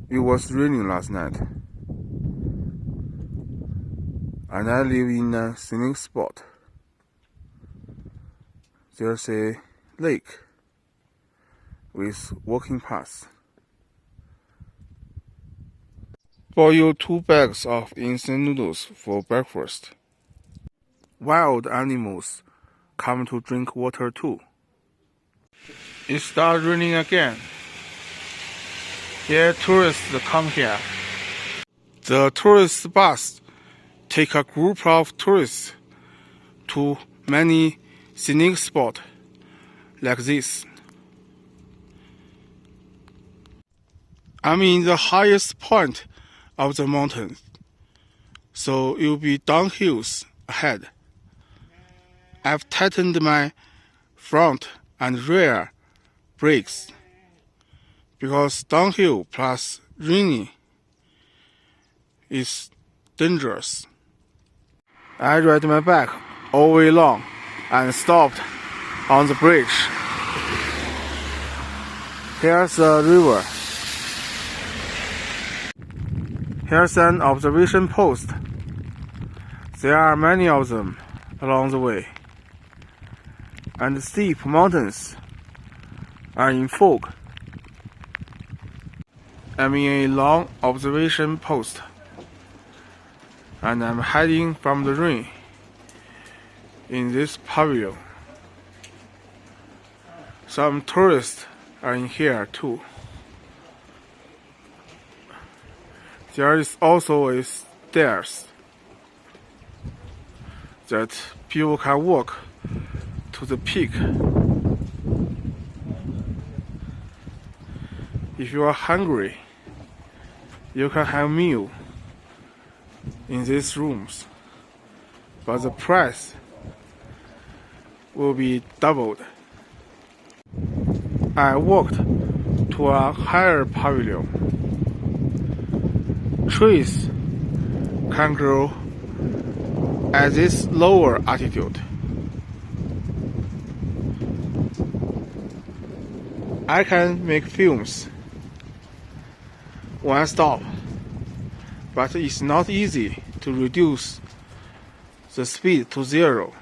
It was raining last night, and I live in a scenic spot. There's a lake with walking paths. Boil 2 bags of instant noodles for breakfast. Wild animals come to drink water too. It starts raining again. Here tourists come here. The tourist bus take a group of tourists to many scenic spots like this. I'm in the highest point of the mountain, so it will be downhills ahead. I've tightened my front and rear brakes because downhill plus rainy is dangerous. I ride my bike all the way long and stopped on the bridge. Here's the river. Here's an observation post. There are many of them along the way, and steep mountains are in fog. I'm in a long observation post, and I'm hiding from the rain in this pavilion. Some tourists are in here too. There is also a stairs that people can walk to the peak. If you are hungry, you can have a meal in these rooms, but the price will be doubled. I walked to a higher pavilion. Trees can grow at this lower altitude. I can make films when I stop, but it's not easy to reduce the speed to 0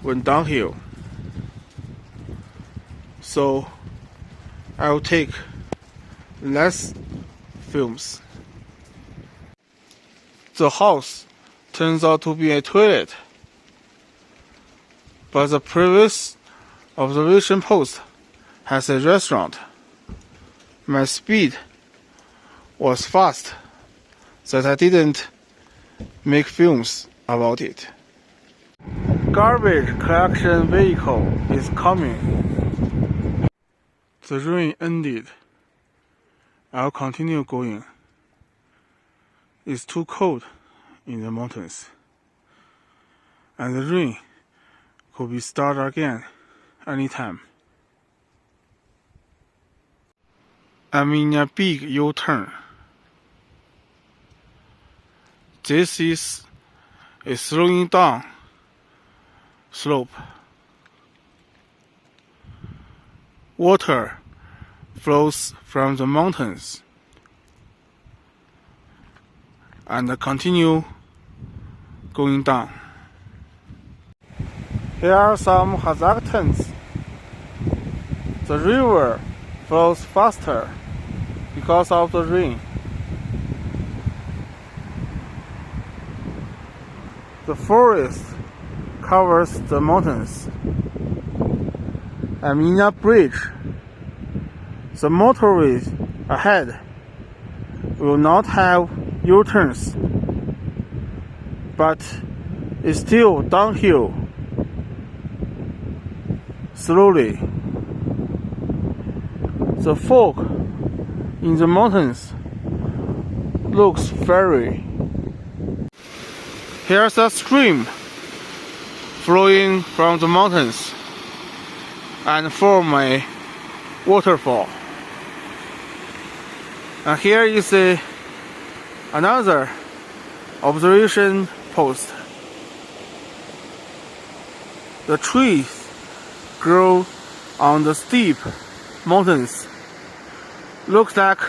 when downhill. So I will take less films. The house turns out to be a toilet, but the previous observation post has a restaurant. My speed was fast that I didn't make films about it. Garbage collection vehicle is coming. The rain ended. I'll continue going. It's too cold in the mountains, and the rain could be start again anytime. I'm in a big U-turn. This is a slowing down slope. Water flows from the mountains and continue going down. Here are some hazardous. The river flows faster because of the rain. The forest covers the mountains. I'm in a bridge. The motorway ahead will not have U-turns, but it's still downhill slowly. The fog in the mountains looks fairy. Here's a stream flowing from the mountains and form a waterfall. And here is another observation post. The trees grow on the steep mountains. Looks like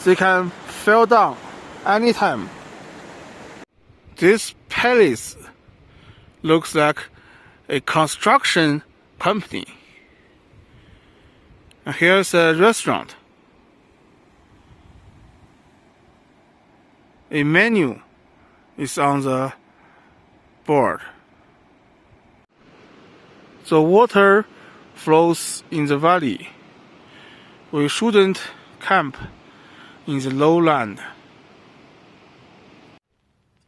they can fall down anytime. This palace looks like a construction company. And here's a restaurant. A menu is on the board. The water flows in the valley. We shouldn't camp in the lowland.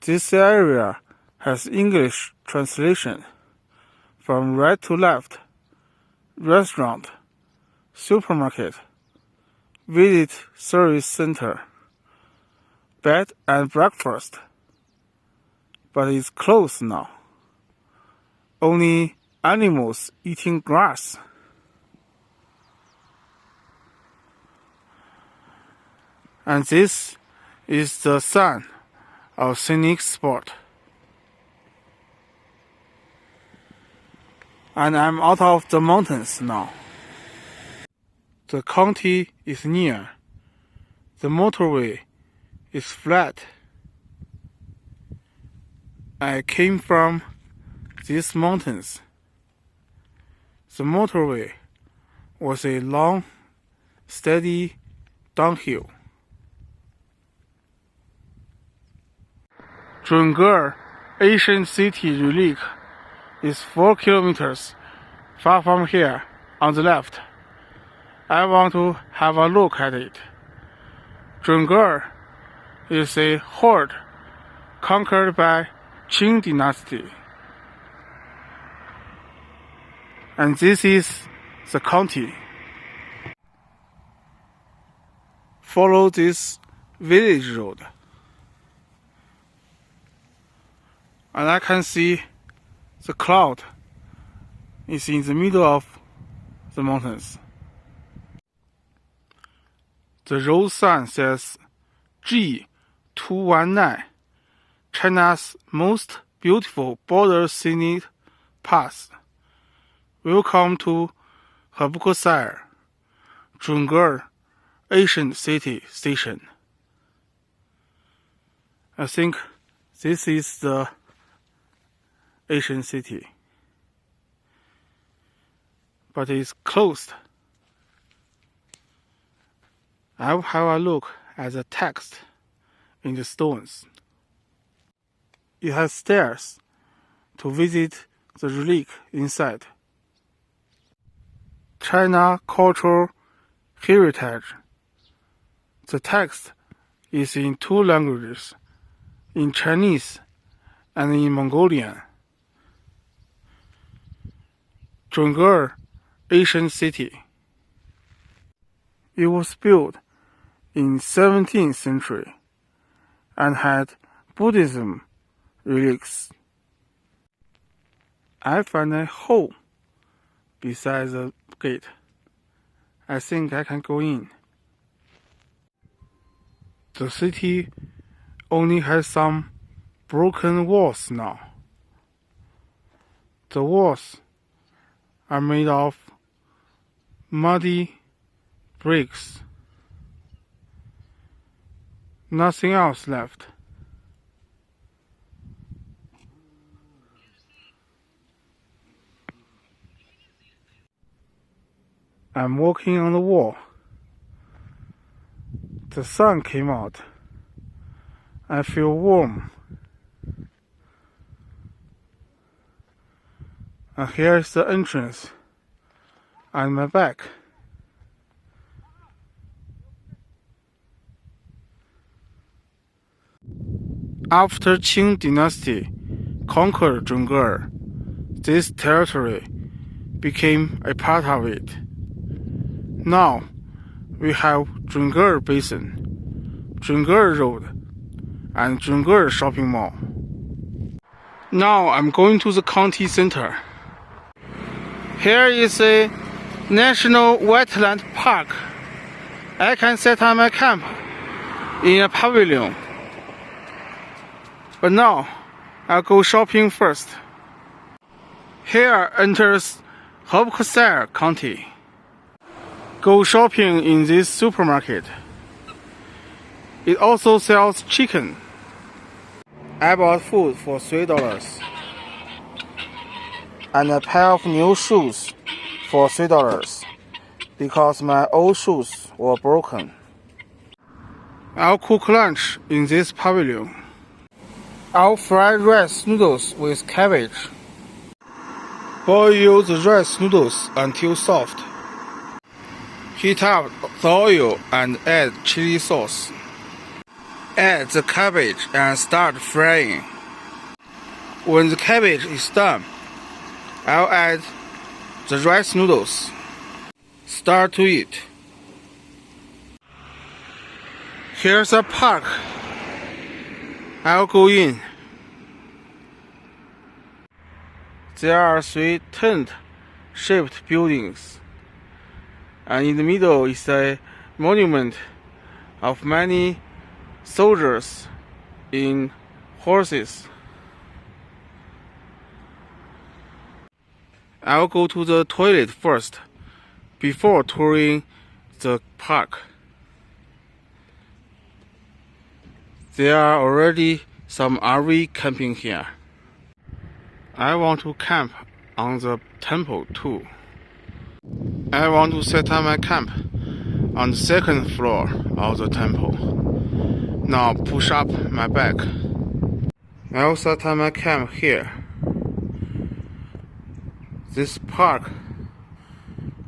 This area has English translation from right to left: restaurant, supermarket, visit service center, bed and breakfast. But it's closed now. Only animals eating grass. And this is the sign of scenic spot. And I'm out of the mountains now. The county is near. The motorway is flat. I came from these mountains. The motorway was a long, steady downhill. Jungar ancient city relic is 4 kilometers far from here on the left. I want to have a look at it. Jungar is a horde conquered by Qing dynasty. And this is the county. Follow this village road. And I can see the cloud is in the middle of the mountains. The road sign says G219, China's most beautiful border scenic path. Welcome to Hebukosai, Jungar ancient city station. I think this is the ancient city, but it's closed. I'll have a look at the text in the stones. It has stairs to visit the relic inside. China cultural heritage. The text is in 2 languages, in Chinese and in Mongolian. Jungar ancient city. It was built in 17th century and had Buddhism relics. I found a hole beside the gate. I think I can go in. The city only has some broken walls now. The walls are made of muddy bricks. Nothing else left. I'm walking on the wall. The sun came out. I feel warm. And here's the entrance on my back. After Qing dynasty conquered Jungar, this territory became a part of it. Now we have Jungar Basin, Jungar Road, and Jungar Shopping Mall. Now I'm going to the county center. Here is a national wetland park. I can set up my camp in a pavilion. But now I'll go shopping first. Here enters Hebukosai County. Go shopping in this supermarket. It also sells chicken. I bought food for $3 and a pair of new shoes for $3 because my old shoes were broken. I'll cook lunch in this pavilion. I'll fry rice noodles with cabbage. Boil the rice noodles until soft. Heat up the oil and add chili sauce. Add the cabbage and start frying. When the cabbage is done, I'll add the rice noodles. Start to eat. Here's a park. I'll go in. There are 3 tent-shaped buildings, and in the middle is a monument of many soldiers in horses. I'll go to the toilet first, before touring the park. There are already some RV camping here. I want to camp on the temple too. I want to set up my camp on the 2nd floor of the temple. Now push up my back. I'll set up my camp here. This park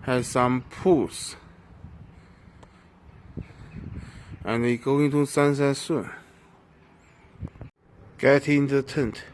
has some pools, and it's going to sunset soon. Get in the tent.